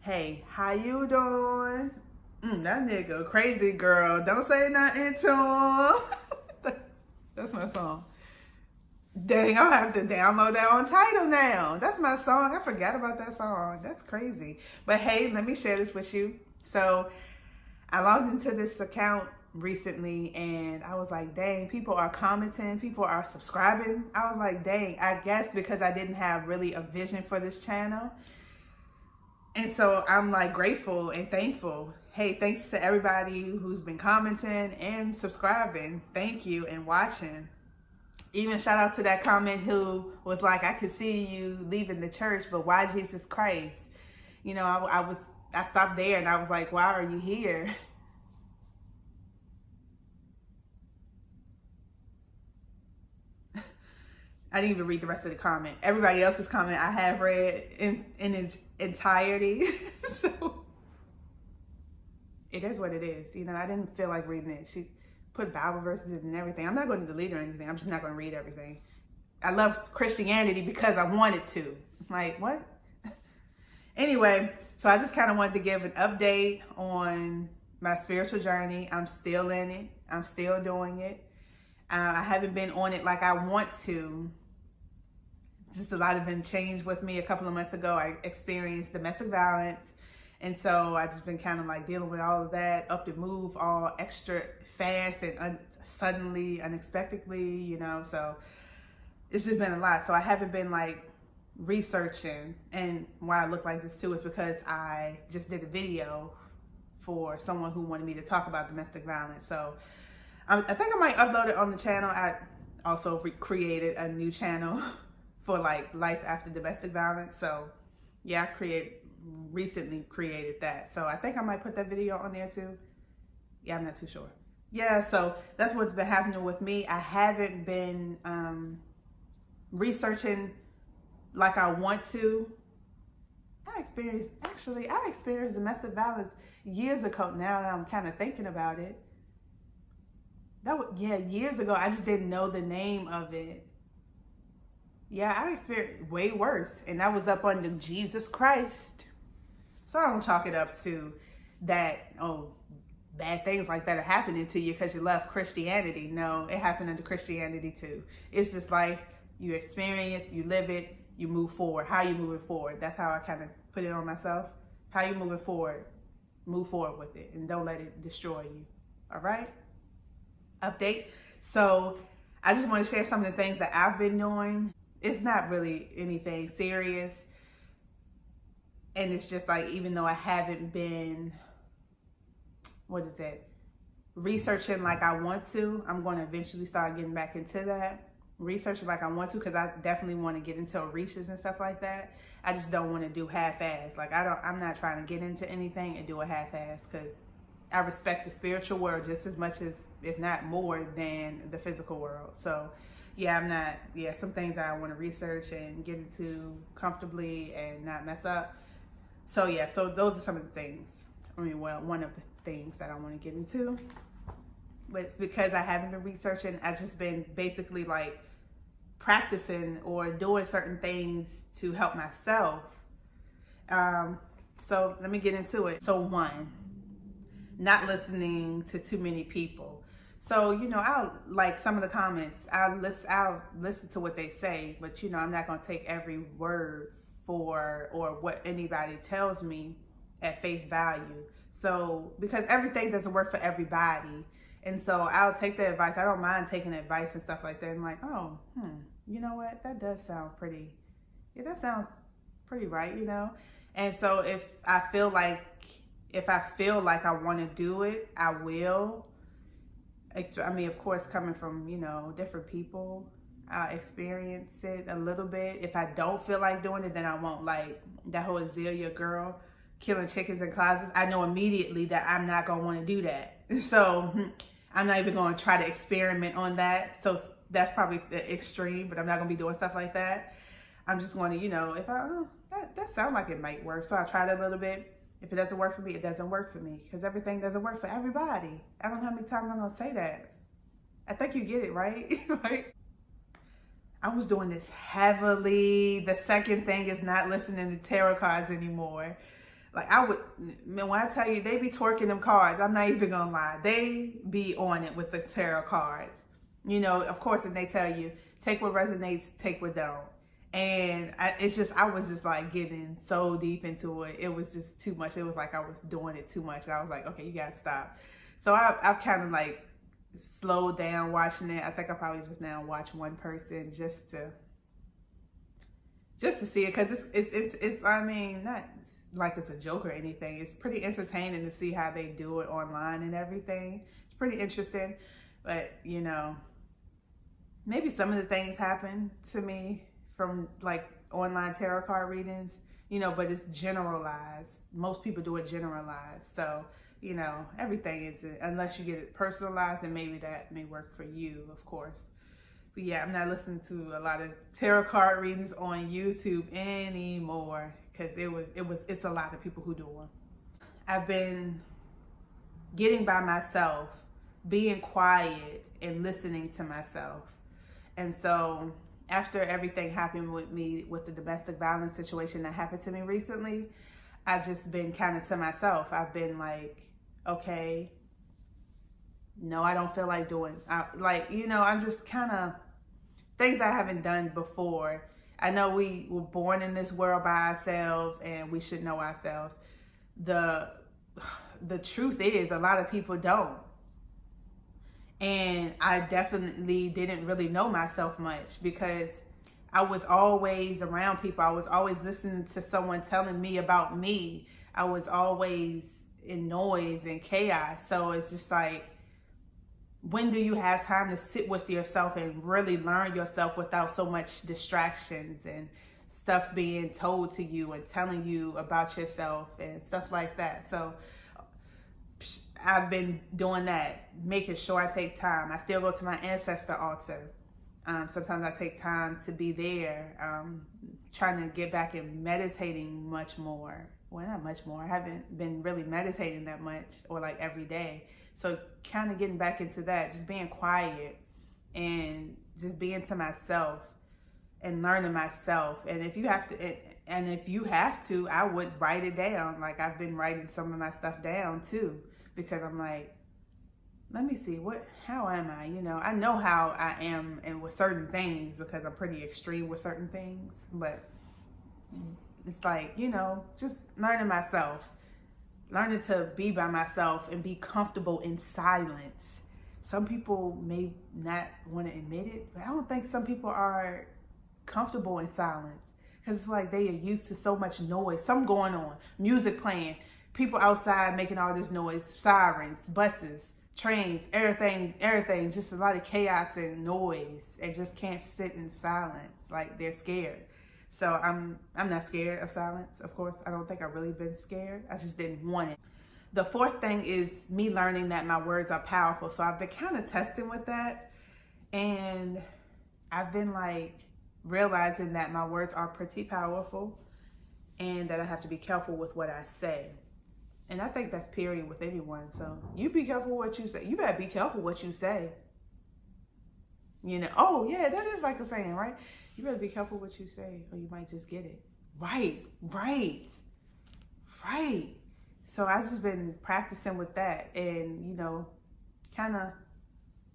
Hey, how you doing? That nigga crazy, girl. Don't say nothing to him. That's my song. Dang, I'll have to download that on Tidal now. That's my song. I forgot about that song. That's crazy. But hey, let me share this with you. So I logged into this account recently and I was like, dang, people are commenting, people are subscribing. I was like, dang, I guess because I didn't have really a vision for this channel. And so I'm like grateful and thankful. Hey, thanks to everybody who's been commenting and subscribing. Thank you, and watching. Even shout out to that comment who was like, I could see you leaving the church, but why Jesus Christ? You know, I stopped there and I was like, why are you here? I didn't even read the rest of the comment. Everybody else's comment I have read in its entirety. So it is what it is. You know, I didn't feel like reading it. She put Bible verses and everything. I'm not going to delete or anything. I'm just not going to read everything. I love Christianity because I wanted to. Like, what? Anyway, so I just kind of wanted to give an update on my spiritual journey. I'm still in it. I'm still doing it. I haven't been on it like I want to. Just a lot has been changed with me. A couple of months ago, I experienced domestic violence. And so I just been kind of like dealing with all of that, up to move all extra fast and suddenly, unexpectedly, you know. So it's just been a lot. So I haven't been like researching. And why I look like this too is because I just did a video for someone who wanted me to talk about domestic violence. So I think I might upload it on the channel. I also created a new channel for like life after domestic violence. So yeah, I recently created that. So I think I might put that video on there too. Yeah, I'm not too sure. Yeah, so that's what's been happening with me. I haven't been researching like I want to. I experienced domestic violence years ago. Now that I'm kind of thinking about it. Years ago. I just didn't know the name of it. Yeah, I experienced way worse, and that was up under Jesus Christ. So I don't chalk it up to that, oh, bad things like that are happening to you because you love Christianity. No, it happened under Christianity too. It's just like you experience, you live it, you move forward. How you moving forward? That's how I kind of put it on myself. How you moving forward? Move forward with it and don't let it destroy you. All right? Update. So I just want to share some of the things that I've been doing. It's not really anything serious. And it's just like, even though I haven't been, researching like I want to, I'm going to eventually start getting back into that. Researching like I want to, because I definitely want to get into reaches and stuff like that. I just don't want to do half-ass. Like I'm not trying to get into anything and do a half-ass, because I respect the spiritual world just as much as, if not more than the physical world. So yeah, some things I want to research and get into comfortably and not mess up. So yeah, so those are some of the things. One of the things that I want to get into. But it's because I haven't been researching. I've just been basically like practicing or doing certain things to help myself. So let me get into it. So one, not listening to too many people. So, you know, I'll like some of the comments, I'll listen to what they say, but you know, I'm not going to take every word or what anybody tells me at face value. So, because everything doesn't work for everybody. And so I'll take the advice. I don't mind taking advice and stuff like that. And like, oh, you know what? That does sound pretty. Yeah, that sounds pretty right, you know? And so if I feel like I want to do it, I will. I mean, of course, coming from, you know, different people, I'll experience it a little bit. If I don't feel like doing it, then I won't. Like that whole Azalea girl killing chickens in closets. I know immediately that I'm not going to want to do that. So I'm not even going to try to experiment on that. So that's probably the extreme, but I'm not going to be doing stuff like that. I'm just going to, you know, if that sounds like it might work. So I tried it a little bit. If it doesn't work for me, it doesn't work for me, because everything doesn't work for everybody. I don't know how many times I'm going to say that. I think you get it, right? Right? I was doing this heavily. The second thing is not listening to tarot cards anymore. Like I would, man, when I tell you they be twerking them cards, I'm not even gonna lie. They be on it with the tarot cards. You know, of course, and they tell you, take what resonates, take what don't. And it's just, I was just like getting so deep into it. It was just too much. It was like I was doing it too much. And I was like, okay, you gotta stop. So I've kind of like slowed down watching it. I think I probably just now watch one person just to see it. Cause it's, I mean, not like it's a joke or anything. It's pretty entertaining to see how they do it online and everything. It's pretty interesting. But, you know, maybe some of the things happen to me from like online tarot card readings, you know, but it's generalized. Most people do it generalized. So, you know, everything is, unless you get it personalized, and maybe that may work for you, of course. But yeah, I'm not listening to a lot of tarot card readings on YouTube anymore, because it's a lot of people who do them. I've been getting by myself, being quiet and listening to myself. And so after everything happened with me, with the domestic violence situation that happened to me recently, I've just been kind of to myself. I've been like, okay, no, I don't feel like doing, I'm just kind of, things I haven't done before. I know we were born in this world by ourselves and we should know ourselves. The truth is, a lot of people don't. And I definitely didn't really know myself much, because I was always around people. I was always listening to someone telling me about me. I was always in noise and chaos. So it's just like, when do you have time to sit with yourself and really learn yourself without so much distractions and stuff being told to you and telling you about yourself and stuff like that? So I've been doing that, making sure I take time. I still go to my ancestor altar. Sometimes I take time to be there, trying to get back and meditating much more. Well, not much more. I haven't been really meditating that much, or like every day. So kind of getting back into that, just being quiet and just being to myself and learning myself. And if you have to, I would write it down. Like I've been writing some of my stuff down too, because I'm like, let me see, how am I? You know, I know how I am and with certain things, because I'm pretty extreme with certain things, but it's like, you know, just learning myself, learning to be by myself and be comfortable in silence. Some people may not want to admit it, but I don't think some people are comfortable in silence, because it's like they are used to so much noise, something going on, music playing, people outside making all this noise, sirens, buses, trains, everything, just a lot of chaos and noise, and just can't sit in silence. Like they're scared. So I'm not scared of silence, of course. I don't think I've really been scared. I just didn't want it. The fourth thing is me learning that my words are powerful. So I've been kind of testing with that, and I've been like realizing that my words are pretty powerful, and that I have to be careful with what I say. And I think that's period with anyone. So you be careful what you say. You better be careful what you say. You know, oh yeah, that is like a saying, right? You better be careful what you say, or you might just get it. Right. So I've just been practicing with that, and, you know, kind of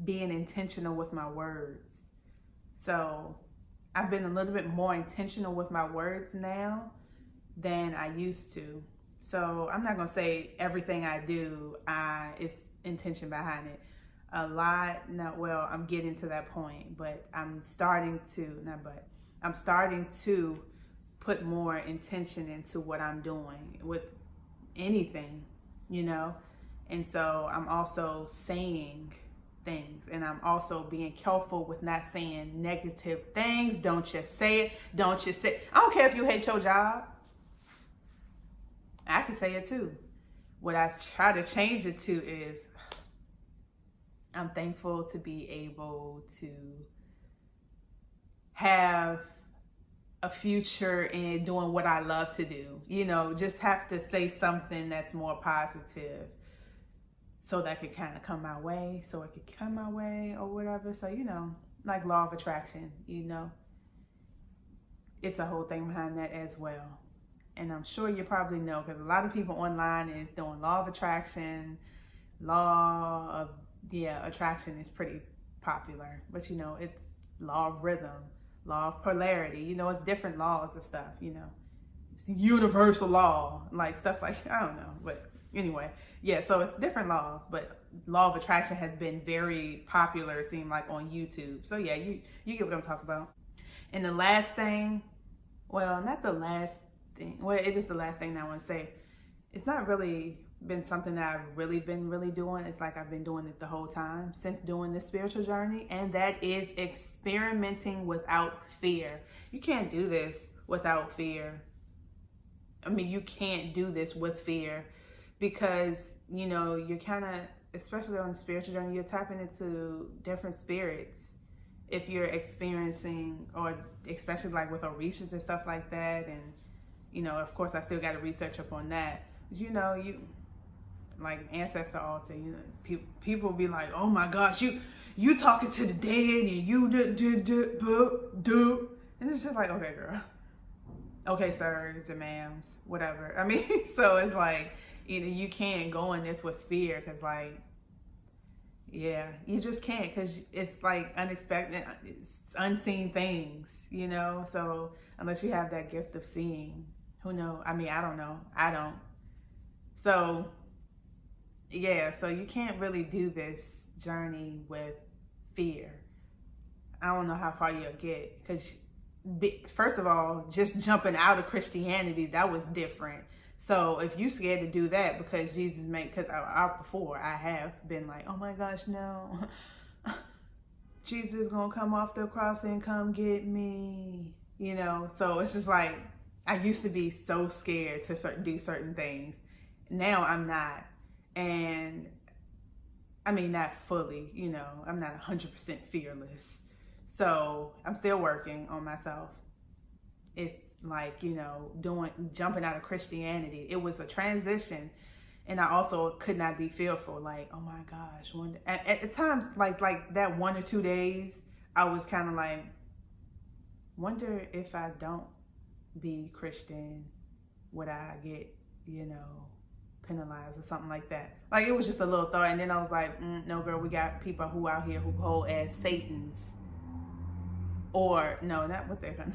being intentional with my words. So I've been a little bit more intentional with my words now than I used to. So I'm not going to say everything I do, it's intention behind it. A lot, I'm getting to that point, but I'm starting to put more intention into what I'm doing with anything, you know? And so I'm also saying things, and I'm also being careful with not saying negative things. Don't just say it. I don't care if you hate your job. I can say it too. What I try to change it to is, I'm thankful to be able to have a future in doing what I love to do. You know, just have to say something that's more positive, so that could kind of come my way, or whatever. So, you know, like law of attraction, you know, it's a whole thing behind that as well. And I'm sure you probably know, because a lot of people online is doing law of attraction. Law of, attraction is pretty popular. But, you know, it's law of rhythm, law of polarity. You know, it's different laws of stuff, you know. It's universal law, like stuff like, I don't know. But anyway, yeah, so it's different laws. But law of attraction has been very popular, it seemed like, on YouTube. So, yeah, you get what I'm talking about. And the last thing, well, not the last thing. Well, it is the last thing that I want to say. It's not really been something that I've really been doing. It's like I've been doing it the whole time since doing this spiritual journey. And that is experimenting without fear. You can't do this without fear. I mean, you can't do this with fear because, you know, you're kind of, especially on the spiritual journey, you're tapping into different spirits. If you're experiencing, or especially like with Orishas and stuff like that, and, you know, of course I still got to research up on that. You know, you like ancestor altar, you know, people be like, oh my gosh, you talking to the dead and you do, and it's just like, okay, girl, okay, sirs and ma'ams, whatever. I mean, so it's like, you can't go in this with fear, because like, yeah, you just can't, because it's like unexpected, it's unseen things, you know. So unless you have that gift of seeing, who knows? I mean, I don't know. I don't. So yeah, so you can't really do this journey with fear. I don't know how far you'll get, because first of all, just jumping out of Christianity, that was different. So if you scared to do that because Jesus made, because I have been like, oh my gosh, no, Jesus is gonna come off the cross and come get me, you know. So it's just like, I used to be so scared to do certain things. Now I'm not. And I mean, not fully, you know, I'm not 100% fearless. So I'm still working on myself. It's like, you know, jumping out of Christianity. It was a transition. And I also could not be fearful. Like, oh my gosh. At times, like that 1 or 2 days, I was kind of like, wonder if I don't be Christian, would I get, you know, penalized or something like that. Like, it was just a little thought. And then I was like, no, girl, we got people who out here who hold as Satans. Or, no, not what they're gonna,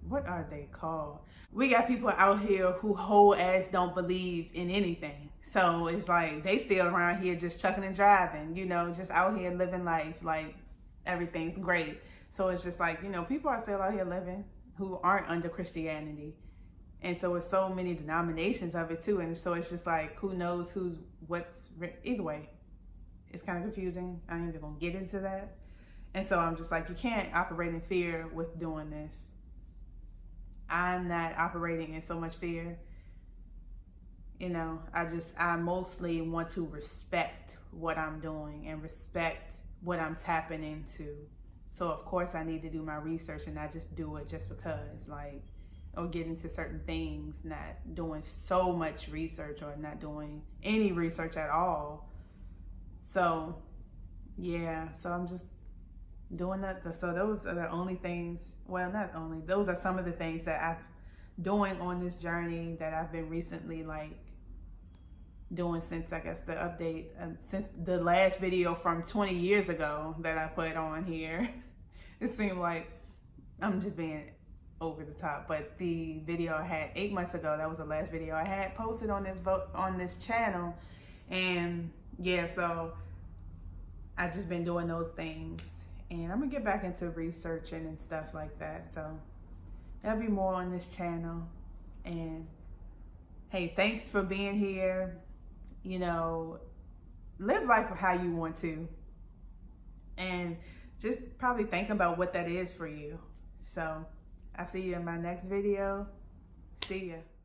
what are they called? We got people out here who whole ass don't believe in anything. So it's like they still around here just chucking and driving, you know, just out here living life like everything's great. So it's just like, you know, people are still out here living who aren't under Christianity. And so it's so many denominations of it too. And so it's just like, who knows either way. It's kind of confusing. I ain't even gonna get into that. And so I'm just like, you can't operate in fear with doing this. I'm not operating in so much fear. You know, I mostly want to respect what I'm doing and respect what I'm tapping into. So of course I need to do my research and not just do it just because, like, or get into certain things, not doing so much research or not doing any research at all. So yeah, so I'm just doing that. So those are the only things, well, not only, those are some of the things that I'm doing on this journey that I've been recently like doing since, I guess, the update, since the last video from 20 years ago that I put on here. It seemed like I'm just being over the top, but the video I had 8 months ago, that was the last video I had posted on this channel. And yeah, so I just been doing those things, and I'm gonna get back into researching and stuff like that. So there'll be more on this channel. And hey, thanks for being here. You know, live life how you want to, and just probably think about what that is for you. So I'll see you in my next video. See ya.